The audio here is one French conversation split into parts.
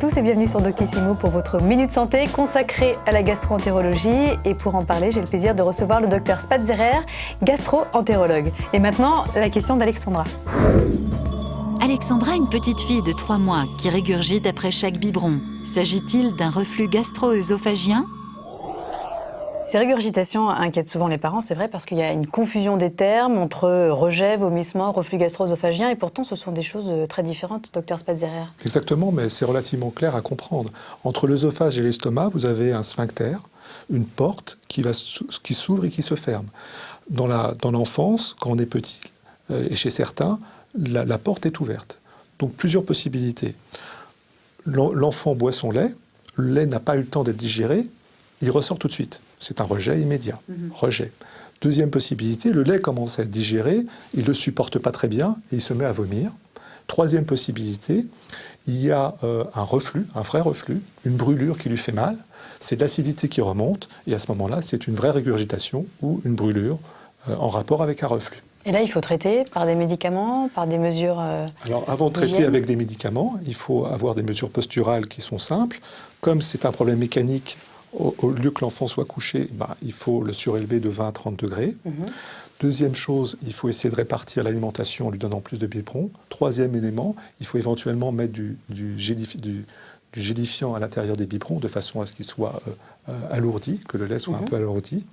tous et bienvenue sur Doctissimo pour votre Minute Santé consacrée à la gastro-entérologie. Et pour en parler, j'ai le plaisir de recevoir le docteur Spatzerer, gastro-entérologue. Et maintenant, la question d'Alexandra. Alexandra, une petite fille de 3 mois qui régurgite après chaque biberon. S'agit-il d'un reflux gastro-œsophagien ? Ces régurgitations inquiètent souvent les parents, c'est vrai, parce qu'il y a une confusion des termes entre rejet, vomissement, reflux gastro-œsophagien, et pourtant ce sont des choses très différentes, docteur Spatzerer. Exactement, mais c'est relativement clair à comprendre. Entre l'œsophage et l'estomac, vous avez un sphincter, une porte qui s'ouvre et qui se ferme. Dans l'enfance, quand on est petit, et chez certains, la porte est ouverte. Donc plusieurs possibilités. L'enfant boit son lait, le lait n'a pas eu le temps d'être digéré, il ressort tout de suite. C'est un rejet immédiat. Rejet. Deuxième possibilité, le lait commence à être digéré, il ne le supporte pas très bien et il se met à vomir. Troisième possibilité, il y a un reflux, un vrai reflux, une brûlure qui lui fait mal, c'est de l'acidité qui remonte et à ce moment-là, c'est une vraie régurgitation ou une brûlure en rapport avec un reflux. Et là, il faut traiter par des médicaments, par des mesures Alors, avant de traiter avec des médicaments, il faut avoir des mesures posturales qui sont simples. Comme c'est un problème mécanique, au lieu que l'enfant soit couché, il faut le surélever de 20 à 30 degrés. Deuxième chose, il faut essayer de répartir l'alimentation en lui donnant plus de biberons. Troisième élément, il faut éventuellement mettre du gélifiant à l'intérieur des biberons de façon à ce qu'il soit alourdi, que le lait soit un peu alourdi.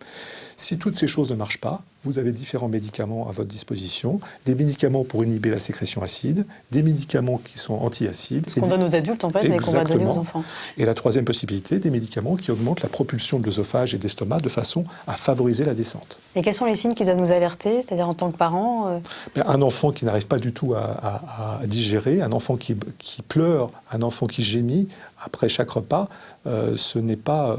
Si toutes ces choses ne marchent pas, vous avez différents médicaments à votre disposition. Des médicaments pour inhiber la sécrétion acide, des médicaments qui sont anti-acides. Ce qu'on donne aux adultes, en fait, mais qu'on va donner aux enfants. Et la troisième possibilité, des médicaments qui augmentent la propulsion de l'œsophage et de l'estomac de façon à favoriser la descente. Et quels sont les signes qui doivent nous alerter, c'est-à-dire en tant que parents Un enfant qui n'arrive pas du tout à digérer, un enfant qui pleure, un enfant qui gémit après chaque repas, ce n'est pas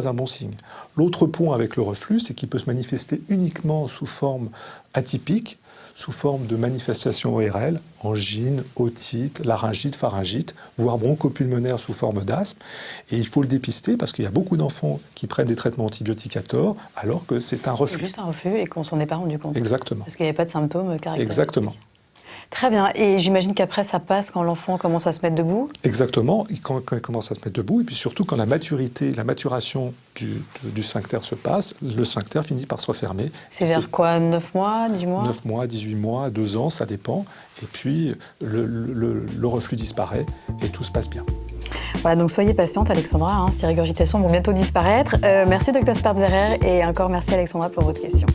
un bon signe. L'autre point avec le reflux, c'est qu'il peut se manifester uniquement sous forme atypique, sous forme de manifestation ORL, angine, otite, laryngite, pharyngite, voire bronchopulmonaire sous forme d'asthme. Et il faut le dépister parce qu'il y a beaucoup d'enfants qui prennent des traitements antibiotiques à tort, alors que c'est un reflux. C'est juste un reflux et qu'on s'en est pas rendu compte. Exactement. Parce qu'il n'y avait pas de symptômes caractéristiques. Exactement. Très bien. Et j'imagine qu'après, ça passe quand l'enfant commence à se mettre debout ? Exactement. Quand il commence à se mettre debout, et puis surtout quand la maturation du sphincter se passe, le sphincter finit par se refermer. C'est vers quoi, 9 mois, 10 mois ? 9 mois, 18 mois, 2 ans, ça dépend. Et puis, le reflux disparaît et tout se passe bien. Voilà, donc soyez patiente, Alexandra. Ces régurgitations vont bientôt disparaître. Merci, docteur Spatzerer. Et encore merci, Alexandra, pour votre question.